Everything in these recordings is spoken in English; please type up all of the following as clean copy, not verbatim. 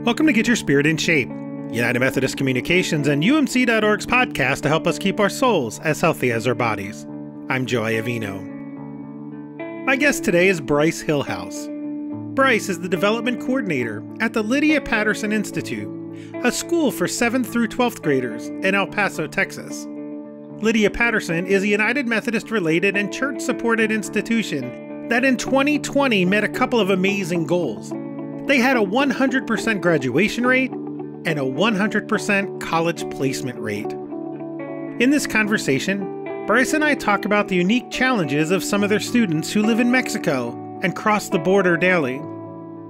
Welcome to Get Your Spirit in Shape, United Methodist Communications and UMC.org's podcast to help us keep our souls as healthy as our bodies. I'm Joy Avino. My guest today is Bryce Hillhouse. Bryce is the development coordinator at the Lydia Patterson Institute, a school for 7th through 12th graders in El Paso, Texas. Lydia Patterson is a United Methodist-related and church-supported institution that in 2020 met a couple of amazing goals. They had a 100% graduation rate and a 100% college placement rate. In this conversation, Bryce and I talk about the unique challenges of some of their students who live in Mexico and cross the border daily.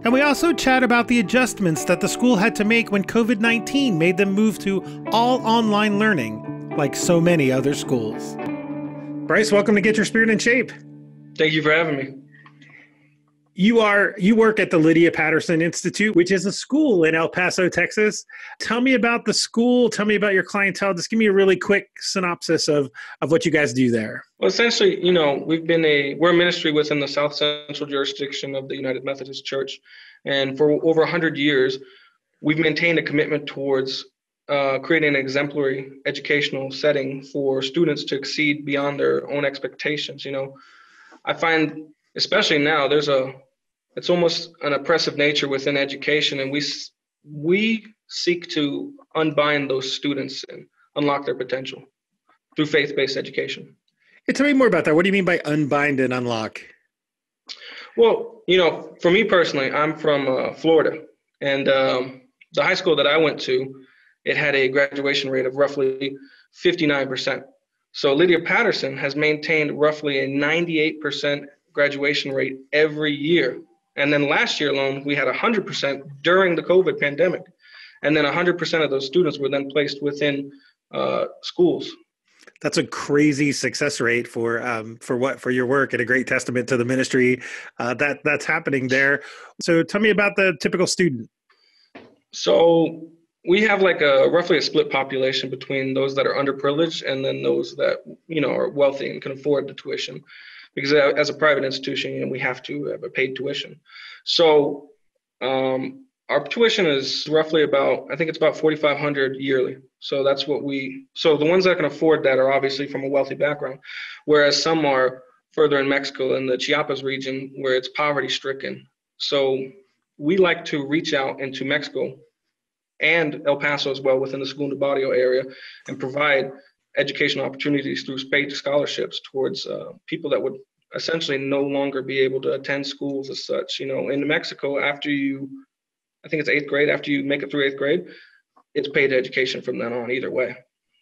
And we also chat about the adjustments that the school had to make when COVID-19 made them move to all online learning, like so many other schools. Bryce, welcome to Get Your Spirit in Shape. Thank you for having me. You work at the Lydia Patterson Institute, which is a school in El Paso, Texas. Tell me about the school. Tell me about your clientele. Just give me a really quick synopsis of what you guys do there. Well, essentially, we're a ministry within the South Central jurisdiction of the United Methodist Church. And for over 100 years, we've maintained a commitment towards creating an exemplary educational setting for students to exceed beyond their own expectations. I find, especially now, it's almost an oppressive nature within education, and we seek to unbind those students and unlock their potential through faith-based education. Hey, tell me more about that. What do you mean by unbind and unlock? Well, for me personally, I'm from Florida, and the high school that I went to, it had a graduation rate of roughly 59%. So Lydia Patterson has maintained roughly a 98% graduation rate every year. And then last year alone, we had 100% during the COVID pandemic. And then 100% of those students were then placed within schools. That's a crazy success rate for your work, and a great testament to the ministry that's happening there. So tell me about the typical student. So we have roughly a split population between those that are underprivileged and then those that, are wealthy and can afford the tuition. Because as a private institution, we have to have a paid tuition. So our tuition is roughly about $4,500 yearly. So that's so the ones that can afford that are obviously from a wealthy background, whereas some are further in Mexico in the Chiapas region where it's poverty stricken. So we like to reach out into Mexico and El Paso as well within the Segundo Barrio area and provide educational opportunities through paid scholarships towards people that would essentially no longer be able to attend schools as such. In Mexico, I think it's 8th grade, after you make it through 8th grade, it's paid education from then on either way.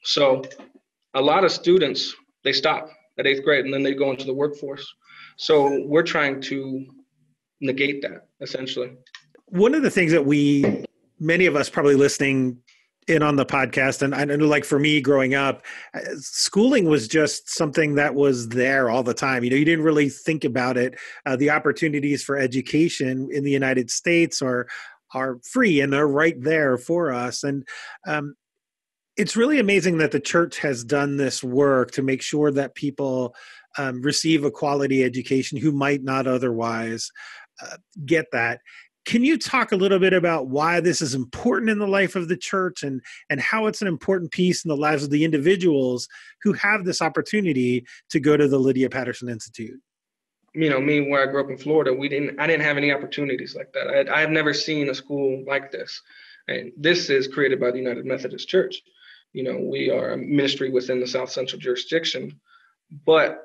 So a lot of students, they stop at 8th grade and then they go into the workforce. So we're trying to negate that essentially. One of the things that many of us probably listening in on the podcast, and I know, for me growing up, schooling was just something that was there all the time. You didn't really think about it. The opportunities for education in the United States are free, and they're right there for us. And it's really amazing that the church has done this work to make sure that people receive a quality education who might not otherwise get that. Can you talk a little bit about why this is important in the life of the church and how it's an important piece in the lives of the individuals who have this opportunity to go to the Lydia Patterson Institute? Me, where I grew up in Florida, I didn't have any opportunities like that. I have never seen a school like this. And this is created by the United Methodist Church. We are a ministry within the South Central jurisdiction. But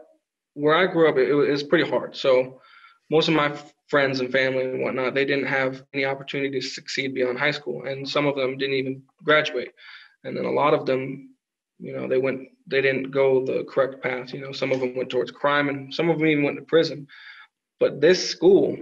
where I grew up, it was pretty hard. So most of my friends and family and whatnot, they didn't have any opportunity to succeed beyond high school. And some of them didn't even graduate. And then a lot of them, they didn't go the correct path. Some of them went towards crime and some of them even went to prison. But this school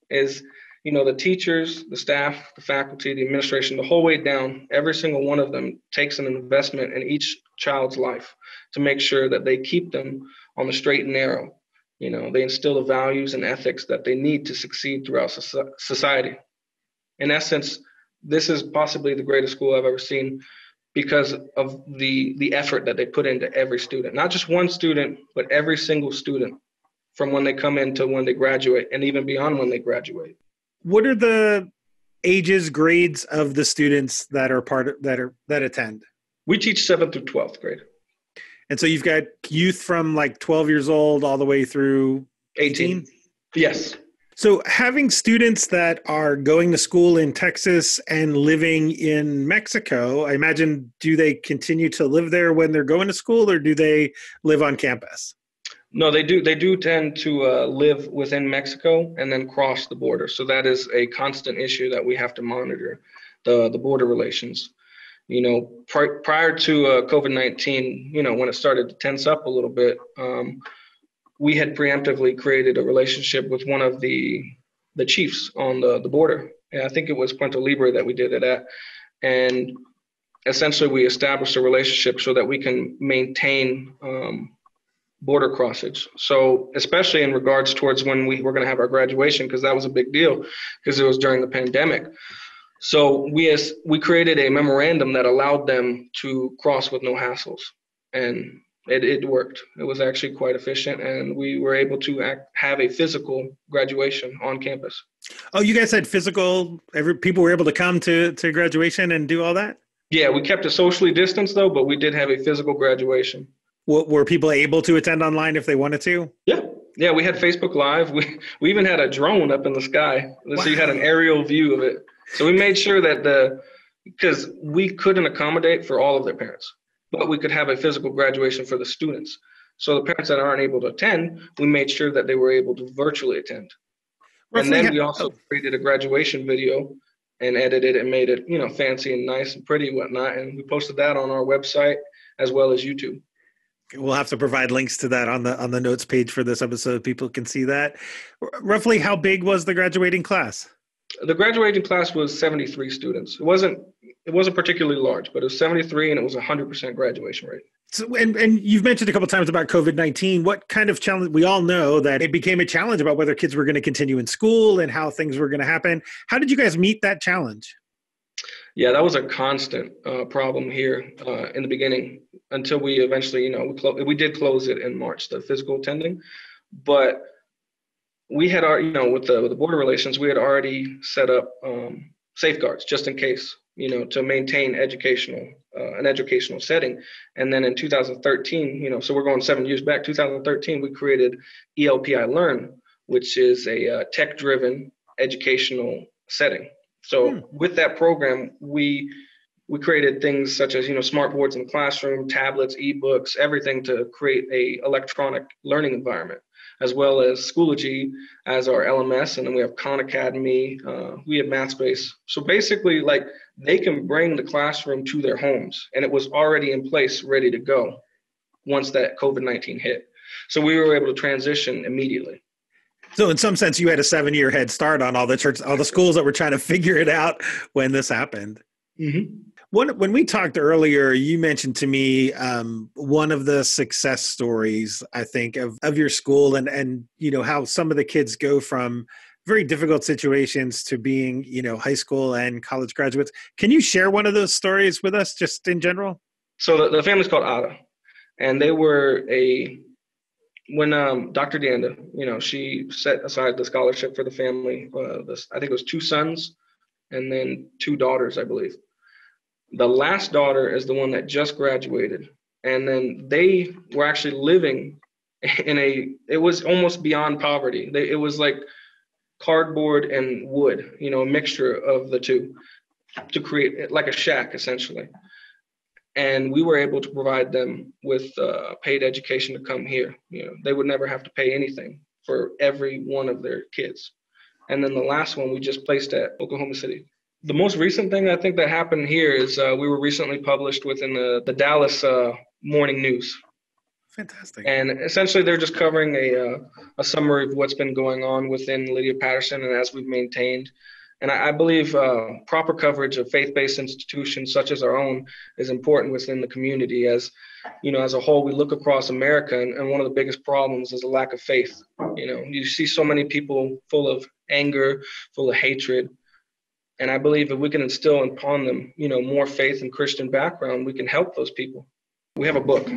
is, the teachers, the staff, the faculty, the administration, the whole way down, every single one of them takes an investment in each child's life to make sure that they keep them on the straight and narrow. They instill the values and ethics that they need to succeed throughout society. In essence, this is possibly the greatest school I've ever seen because of the effort that they put into every student. Not just one student, but every single student from when they come in to when they graduate and even beyond when they graduate. What are the ages, grades of the students that are that attend? We teach 7th through 12th grade. And so you've got youth from like 12 years old all the way through 18? Yes. So having students that are going to school in Texas and living in Mexico, I imagine, do they continue to live there when they're going to school, or do they live on campus? No, they do. They do tend to live within Mexico and then cross the border. So that is a constant issue that we have to monitor, the border relations. Prior to COVID-19, when it started to tense up a little bit, we had preemptively created a relationship with one of the chiefs on the border. And I think it was Puerto Libre that we did it at. And essentially we established a relationship so that we can maintain border crossage. So especially in regards towards when we were going to have our graduation, because that was a big deal because it was during the pandemic. So we created a memorandum that allowed them to cross with no hassles. And it worked. It was actually quite efficient, and we were able to have a physical graduation on campus. Oh, you guys had physical, people were able to come to graduation and do all that? Yeah, we kept it socially distanced though, but we did have a physical graduation. Were people able to attend online if they wanted to? Yeah, we had Facebook Live. We even had a drone up in the sky. Wow. So you had an aerial view of it. So we made sure that because we couldn't accommodate for all of their parents, but we could have a physical graduation for the students. So the parents that aren't able to attend, we made sure that they were able to virtually attend. And then we also created a graduation video and edited it and made it, fancy and nice and pretty and whatnot. And we posted that on our website as well as YouTube. We'll have to provide links to that on the notes page for this episode. People can see that. Roughly how big was the graduating class? The graduating class was 73 students. It wasn't particularly large, but it was 73 and it was 100% graduation rate. So, and you've mentioned a couple of times about COVID-19. What kind of challenge? We all know that it became a challenge about whether kids were going to continue in school and how things were going to happen. How did you guys meet that challenge? Yeah, that was a constant problem here in the beginning until we eventually, we did close it in March, the physical attending. But we had our, with the border relations, we had already set up safeguards just in case, to maintain an educational setting. And then in 2013, so we're going 7 years back, 2013, we created ELPI Learn, which is a tech-driven educational setting. So with that program, we created things such as, smart boards in the classroom, tablets, ebooks, everything to create a electronic learning environment, as well as Schoology as our LMS. And then we have Khan Academy, we have MathSpace. So basically, they can bring the classroom to their homes, and it was already in place, ready to go once that COVID-19 hit. So we were able to transition immediately. So in some sense, you had a 7-year head start on all the schools that were trying to figure it out when this happened. Mm-hmm. When we talked earlier, you mentioned to me one of the success stories, I think, of your school and how some of the kids go from very difficult situations to being, high school and college graduates. Can you share one of those stories with us just in general? So the family's called Ada, and they were when Dr. Danda, she set aside the scholarship for the family. I think it was 2 sons and then 2 daughters, I believe. The last daughter is the one that just graduated. And then they were actually living it was almost beyond poverty. It was like cardboard and wood, a mixture of the two to create like a shack, essentially. And we were able to provide them with paid education to come here. They would never have to pay anything for every one of their kids. And then the last one we just placed at Oklahoma City. The most recent thing I think that happened here is we were recently published within the Dallas Morning News. Fantastic. And essentially they're just covering a summary of what's been going on within Lydia Patterson and as we've maintained. And I believe proper coverage of faith-based institutions such as our own is important within the community. As as a whole, we look across America, and one of the biggest problems is a lack of faith. You see so many people full of anger, full of hatred. And I believe if we can instill upon them, more faith and Christian background, we can help those people. We have a book.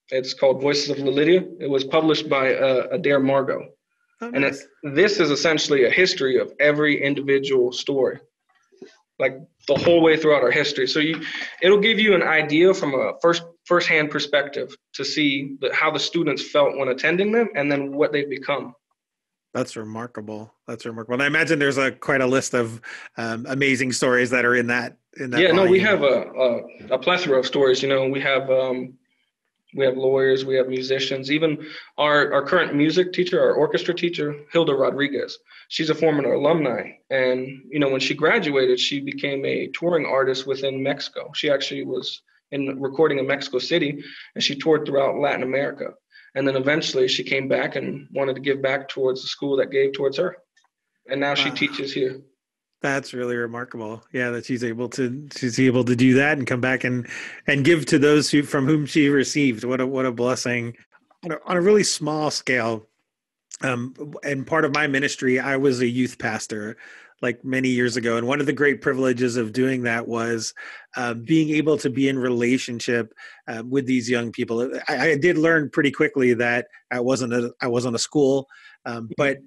It's called Voices of Lydia. It was published by Adair Margot. Oh, nice. And this is essentially a history of every individual story like the whole way throughout our history. So it'll give you an idea from a first-hand perspective to see how the students felt when attending them, and then what they've become. That's remarkable. That's remarkable. And I imagine there's quite a list of amazing stories that are in that. Yeah, volume. no, we have a plethora of stories. We have lawyers, we have musicians, even our current music teacher, our orchestra teacher, Hilda Rodriguez. She's a former alumni. And, when she graduated, she became a touring artist within Mexico. She actually was recording in Mexico City, and she toured throughout Latin America. And then eventually she came back and wanted to give back towards the school that gave towards her. And now she teaches here. That's really remarkable. Yeah, that she's able to do that and come back and give to those from whom she received. What a blessing. On a really small scale. And part of my ministry, I was a youth pastor like many years ago. And one of the great privileges of doing that was being able to be in relationship with these young people. I did learn pretty quickly that I wasn't a school, but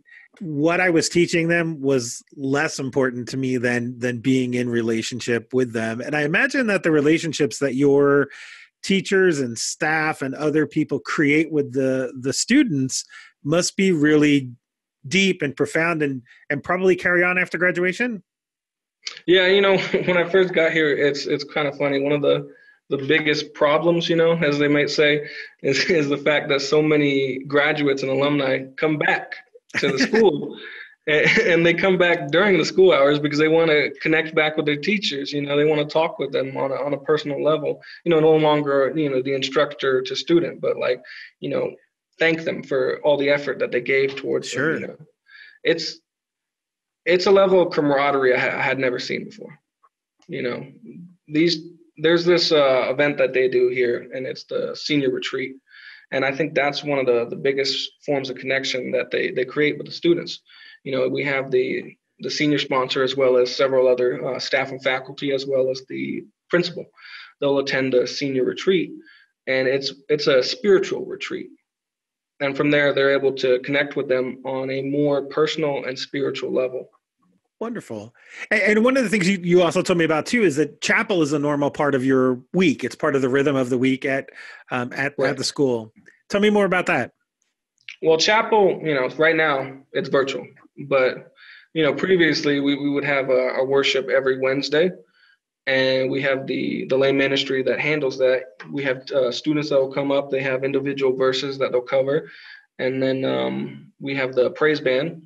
what I was teaching them was less important to me than being in relationship with them. And I imagine that the relationships that your teachers and staff and other people create with the students must be really deep and profound and probably carry on after graduation. Yeah, when I first got here, it's kind of funny. One of the biggest problems, as they might say, is the fact that so many graduates and alumni come back to the school and they come back during the school hours because they want to connect back with their teachers. They want to talk with them on a personal level, no longer, the instructor to student, but thank them for all the effort that they gave towards them. It's a level of camaraderie I had never seen before. There's this event that they do here, and it's the senior retreat. And I think that's one of the biggest forms of connection that they create with the students. We have the senior sponsor as well as several other staff and faculty as well as the principal. They'll attend a senior retreat, and it's a spiritual retreat. And from there, they're able to connect with them on a more personal and spiritual level. Wonderful. And one of the things you also told me about too is that chapel is a normal part of your week. It's part of the rhythm of the week at the school. Tell me more about that. Well, chapel, right now it's virtual, but previously we would have a worship every Wednesday, and we have the lay ministry that handles that. We have students that will come up. They have individual verses that they'll cover, and then we have the praise band.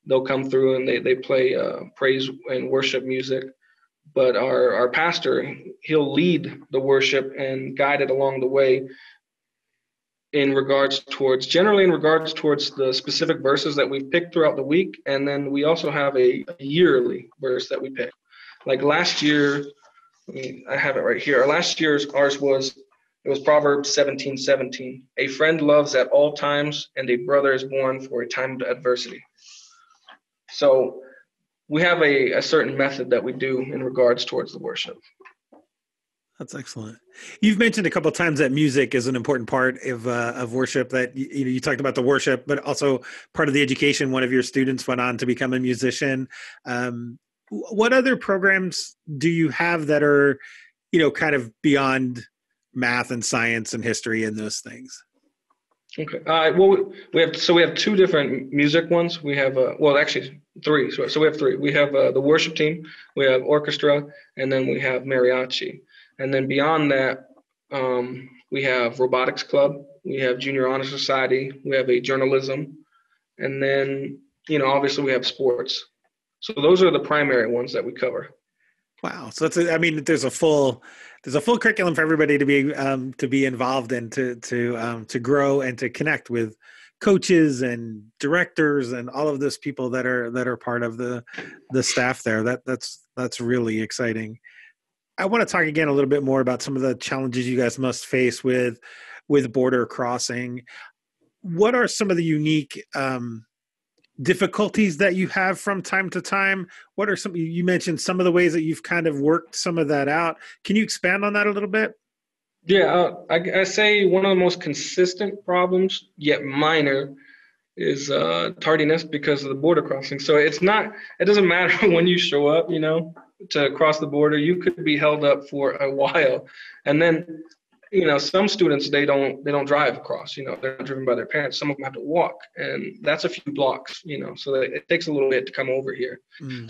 They'll come through and they play praise and worship music. But our pastor, he'll lead the worship and guide it along the way generally in regards towards the specific verses that we've picked throughout the week. And then we also have a yearly verse that we pick. Like last year, I have it right here. Ours was Proverbs 17:17. A friend loves at all times, and a brother is born for a time of adversity. So we have a certain method that we do in regards towards the worship. That's excellent. You've mentioned a couple of times that music is an important part of worship. That you talked about the worship, but also part of the education. One of your students went on to become a musician. What other programs do you have that are, kind of beyond math and science and history and those things? Okay. Well, we have two different music ones. We have actually three. So we have three. We have the worship team, we have orchestra, and then we have mariachi. And then beyond that, we have robotics club, we have junior honor society, we have a journalism, and then obviously we have sports. So those are the primary ones that we cover. Wow. So there's a full curriculum for everybody to be involved in to grow and to connect with coaches and directors and all of those people that are part of the staff there. That's really exciting. I want to talk again a little bit more about some of the challenges you guys must face with border crossing. What are some of the unique difficulties that you have from time to time? What are you mentioned some of the ways that you've kind of worked some of that out. Can you expand on that a little bit? Yeah, I say one of the most consistent problems, yet minor, is tardiness because of the border crossing. So it doesn't matter when you show up, to cross the border, you could be held up for a while. And then, some students, they don't drive across, they're not driven by their parents. Some of them have to walk, and that's a few blocks, so it takes a little bit to come over here.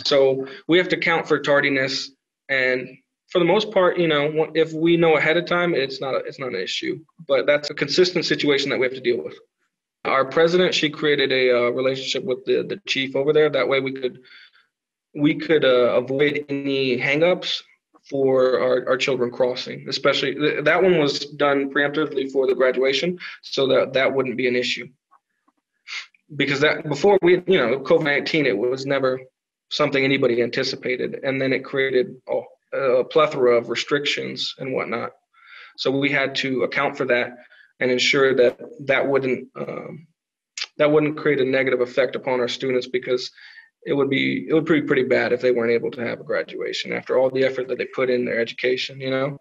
So we have to count for tardiness. And for the most part, if we know ahead of time, it's not an issue, but that's a consistent situation that we have to deal with. Our president, she created a relationship with the chief over there. That way we could avoid any hangups for our children crossing. Especially that one was done preemptively for the graduation, so that wouldn't be an issue. Because that before COVID-19, it was never something anybody anticipated, and then it created a plethora of restrictions and whatnot. So we had to account for that and ensure that wouldn't create a negative effect upon our students, because it would be pretty bad if they weren't able to have a graduation after all the effort that they put in their education, So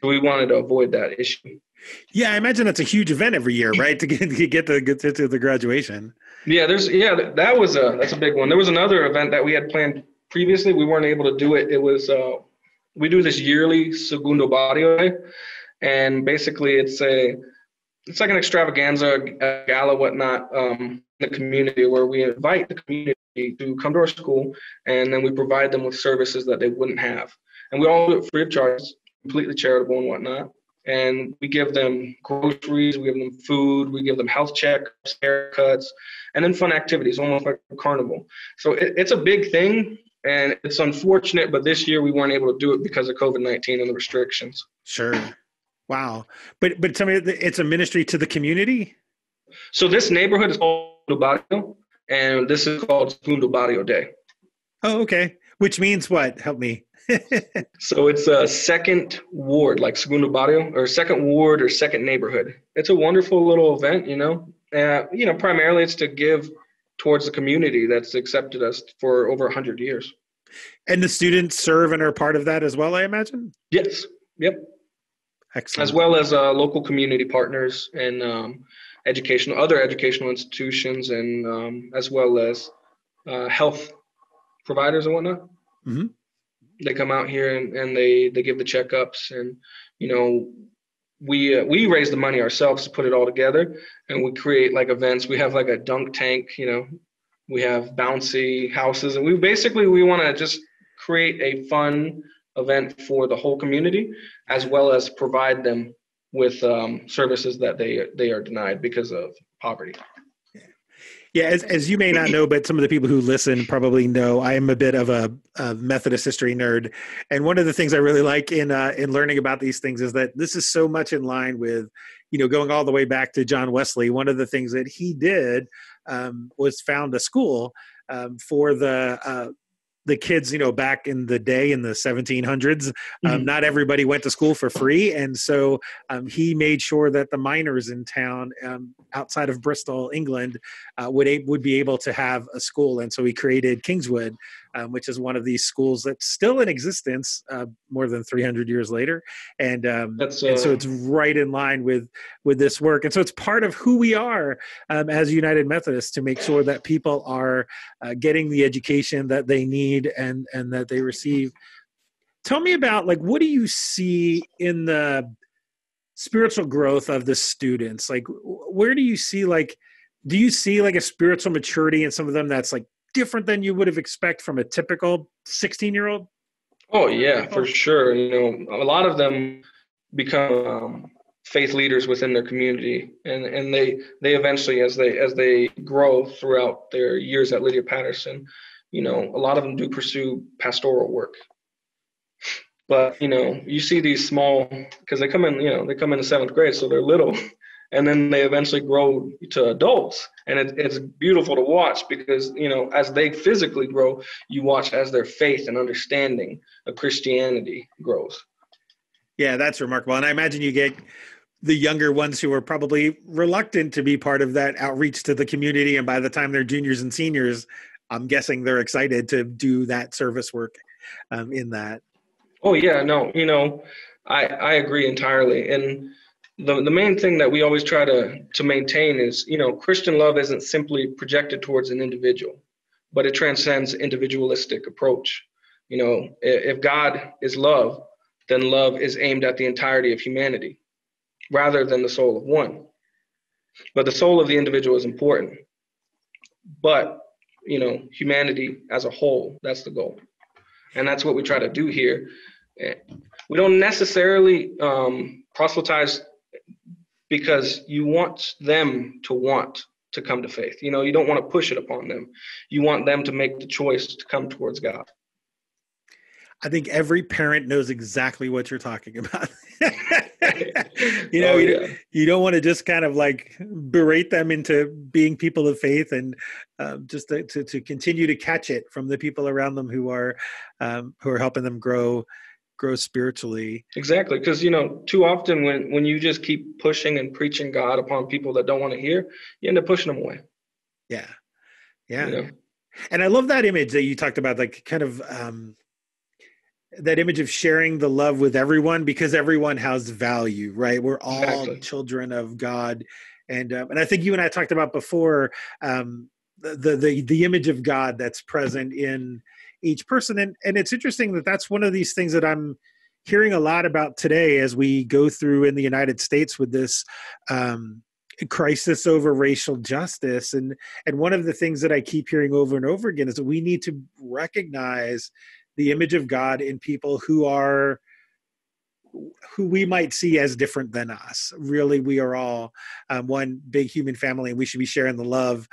we wanted to avoid that issue. Yeah, I imagine that's a huge event every year, right? To get to the graduation. Yeah, that's a big one. There was another event that we had planned previously. We weren't able to do it. It was we do this yearly Segundo Barrio Day, and basically it's like an extravaganza, a gala, whatnot, in the community, where we invite the community to come to our school, and then we provide them with services that they wouldn't have. And we all do it free of charge, completely charitable and whatnot. And we give them groceries, we give them food, we give them health checks, haircuts, and then fun activities, almost like a carnival. So it's a big thing, and it's unfortunate, but this year we weren't able to do it because of COVID-19 and the restrictions. Sure. Wow. But tell me, it's a ministry to the community? So this neighborhood is called Barrio, and this is called Segundo Barrio Day. Oh, okay. Which means what? Help me. So it's a second ward, like Segundo Barrio, or second ward or second neighborhood. It's a wonderful little event, primarily it's to give towards the community that's accepted us for over 100 years. And the students serve and are part of that as well, I imagine? Yes. Yep. Excellent. As well as local community partners and other educational institutions, and as well as health providers and whatnot. Mm-hmm. They come out here and they give the checkups, and we raise the money ourselves to put it all together, and we create like events. We have like a dunk tank, we have bouncy houses, and we want to just create a fun event for the whole community, as well as provide them with services that they are denied because of poverty. Yeah, as you may not know, but some of the people who listen probably know, I am a bit of a Methodist history nerd, and one of the things I really like in learning about these things is that this is so much in line with, going all the way back to John Wesley. One of the things that he did was found a school for the kids, back in the day in the 1700s. Not everybody went to school for free. And so he made sure that the miners in town outside of Bristol, England, would be able to have a school. And so he created Kingswood, which is one of these schools that's still in existence more than 300 years later. And so it's right in line with this work. And so it's part of who we are as United Methodists, to make sure that people are getting the education that they need and that they receive. Tell me about, what do you see in the spiritual growth of the students? Where do you see, do you see a spiritual maturity in some of them that's different than you would have expected from a typical 16-year-old? Oh yeah, for sure. A lot of them become faith leaders within their community, and they eventually, as they grow throughout their years at Lydia Patterson, a lot of them do pursue pastoral work. But you see these small, because they come in the seventh grade, so they're little, and then they eventually grow to adults, and it's beautiful to watch, because as they physically grow, you watch as their faith and understanding of Christianity grows. Yeah, that's remarkable. And I imagine you get the younger ones who are probably reluctant to be part of that outreach to the community, and by the time they're juniors and seniors, I'm guessing they're excited to do that service work in that. Oh yeah, no, I agree entirely. And the main thing that we always try to maintain is, Christian love isn't simply projected towards an individual, but it transcends individualistic approach. If God is love, then love is aimed at the entirety of humanity rather than the soul of one. But the soul of the individual is important. But, humanity as a whole, that's the goal. And that's what we try to do here. We don't necessarily proselytize because you want them to want to come to faith. You don't want to push it upon them. You want them to make the choice to come towards God. I think every parent knows exactly what you're talking about. You don't want to just kind of like berate them into being people of faith, and just to continue to catch it from the people around them who are helping them grow spiritually. Exactly. Because, too often when you just keep pushing and preaching God upon people that don't want to hear, you end up pushing them away. Yeah. Yeah. And I love that image that you talked about, like kind of that image of sharing the love with everyone, because everyone has value, right? We're all exactly. Children of God. And I think you and I talked about before, the image of God that's present in each person. And it's interesting that that's one of these things that I'm hearing a lot about today as we go through in the United States with this crisis over racial justice. And one of the things that I keep hearing over and over again is that we need to recognize the image of God in people who we might see as different than us. Really, we are all one big human family, and we should be sharing the love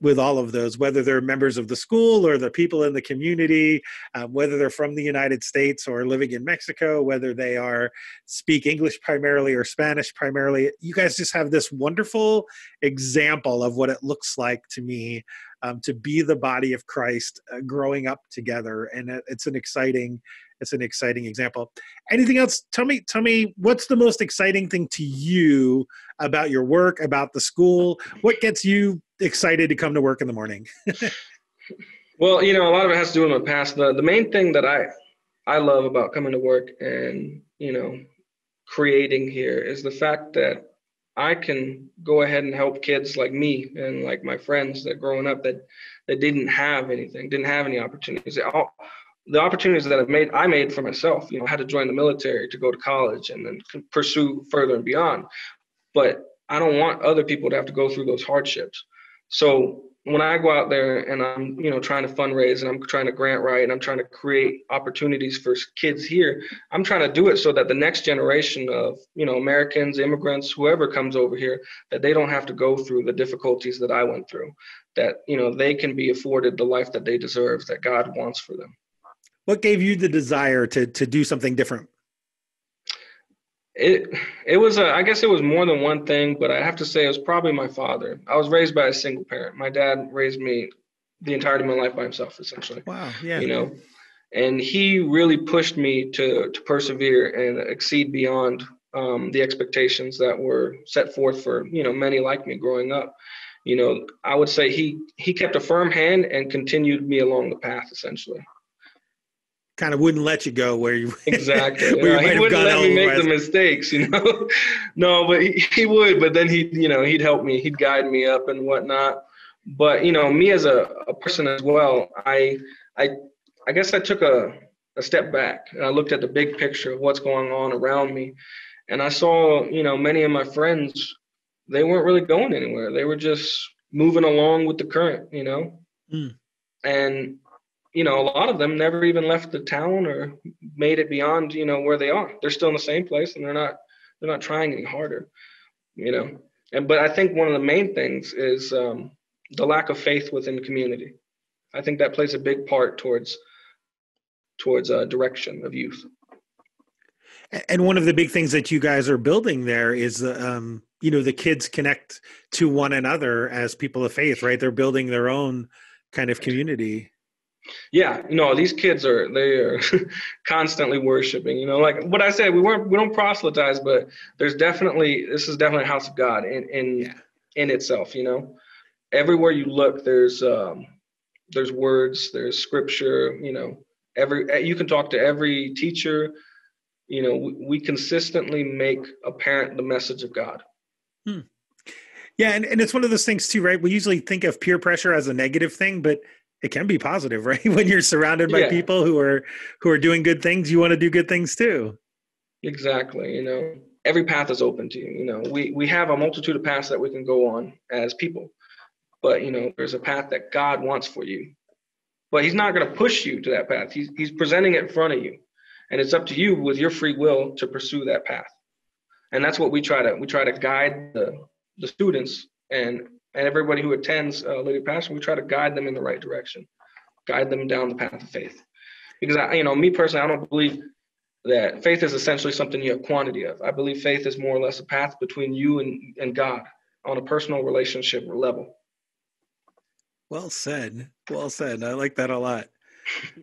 with all of those, whether they're members of the school or the people in the community, whether they're from the United States or living in Mexico, whether they speak English primarily or Spanish primarily. You guys just have this wonderful example of what it looks like to me to be the body of Christ growing up together. And it's an exciting example. Anything else? Tell me what's the most exciting thing to you about your work, about the school? What gets you excited to come to work in the morning? Well, a lot of it has to do with my past. The main thing that I love about coming to work and, creating here is the fact that I can go ahead and help kids like me and like my friends that growing up that didn't have anything, didn't have any opportunities. The opportunities that I made for myself, I had to join the military to go to college and then pursue further and beyond. But I don't want other people to have to go through those hardships. So when I go out there and I'm, trying to fundraise and I'm trying to grant write and I'm trying to create opportunities for kids here, I'm trying to do it so that the next generation of, Americans, immigrants, whoever comes over here, that they don't have to go through the difficulties that I went through, that, they can be afforded the life that they deserve, that God wants for them. What gave you the desire to do something different? It was I guess it was more than one thing, but I have to say it was probably my father. I was raised by a single parent. My dad raised me the entirety of my life by himself, essentially. Wow. Yeah. And he really pushed me to persevere and exceed beyond the expectations that were set forth for, many like me growing up. I would say he kept a firm hand and continued me along the path, essentially. Kind of wouldn't let you go where you exactly. Where you he wouldn't let me make the mistakes, No, but he would. But then he'd help me. He'd guide me up and whatnot. But me as a person as well, I guess I took a step back and I looked at the big picture of what's going on around me, and I saw many of my friends, they weren't really going anywhere. They were just moving along with the current, and a lot of them never even left the town or made it beyond, where they are. They're still in the same place and they're not trying any harder, but I think one of the main things is the lack of faith within the community. I think that plays a big part towards direction of youth. And one of the big things that you guys are building there is, the kids connect to one another as people of faith, right? They're building their own kind of community. Yeah, these kids are constantly worshiping. Like what I said, we don't proselytize, but this is definitely a house of God in itself. Everywhere you look, there's words, there's scripture. You can talk to every teacher. We consistently make apparent the message of God. Yeah, and it's one of those things too, right? We usually think of peer pressure as a negative thing, but it can be positive, right? When you're surrounded by Yeah, people who are doing good things, you want to do good things too. exactly. Every path is open to you. We have a multitude of paths that we can go on as people, but there's a path that God wants for you. But he's not going to push you to that path. He's presenting it in front of you, and it's up to you with your free will to pursue that path. And that's what we try to guide the students and everybody who attends Lydia Patterson. We try to guide them in the right direction, guide them down the path of faith. Because me personally, I don't believe that faith is essentially something you have quantity of. I believe faith is more or less a path between you and God on a personal relationship level. Well said. Well said. I like that a lot.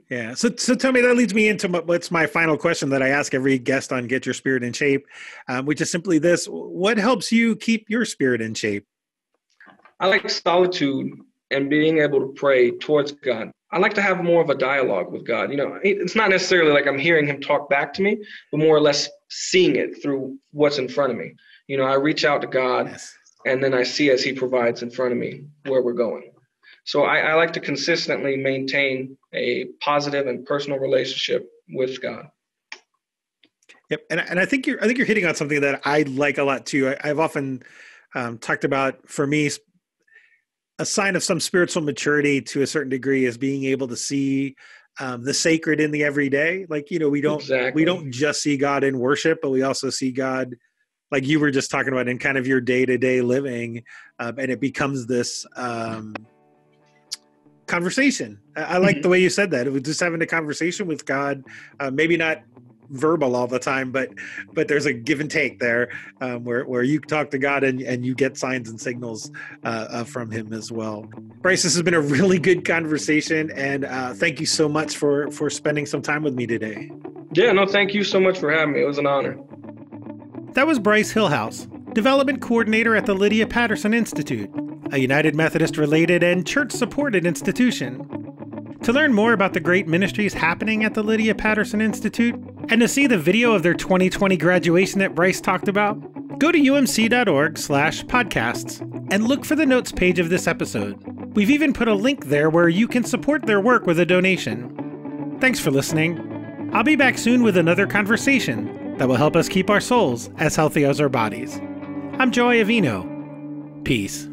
Yeah. So tell me, that leads me into what's my final question that I ask every guest on Get Your Spirit in Shape, which is simply this: what helps you keep your spirit in shape? I like solitude and being able to pray towards God. I like to have more of a dialogue with God. It's not necessarily like I'm hearing him talk back to me, but more or less seeing it through what's in front of me. I reach out to God, yes, and then I see as he provides in front of me where we're going. So I like to consistently maintain a positive and personal relationship with God. Yep, and I think you're hitting on something that I like a lot too. I've often talked about, for me, a sign of some spiritual maturity to a certain degree is being able to see the sacred in the everyday. Like, we don't just see God in worship, but we also see God, like you were just talking about, in kind of your day-to-day living, and it becomes this conversation. I like the way you said that. It was just having a conversation with God, maybe not verbal all the time, but there's a give and take there, where you talk to God and you get signs and signals from him as well. Bryce, this has been a really good conversation, and thank you so much for spending some time with me today. Yeah, no, thank you so much for having me. It was an honor. That was Bryce Hillhouse, Development Coordinator at the Lydia Patterson Institute, a United Methodist-related and church-supported institution. To learn more about the great ministries happening at the Lydia Patterson Institute, and to see the video of their 2020 graduation that Bryce talked about, go to umc.org/podcasts and look for the notes page of this episode. We've even put a link there where you can support their work with a donation. Thanks for listening. I'll be back soon with another conversation that will help us keep our souls as healthy as our bodies. I'm Joy Avino. Peace.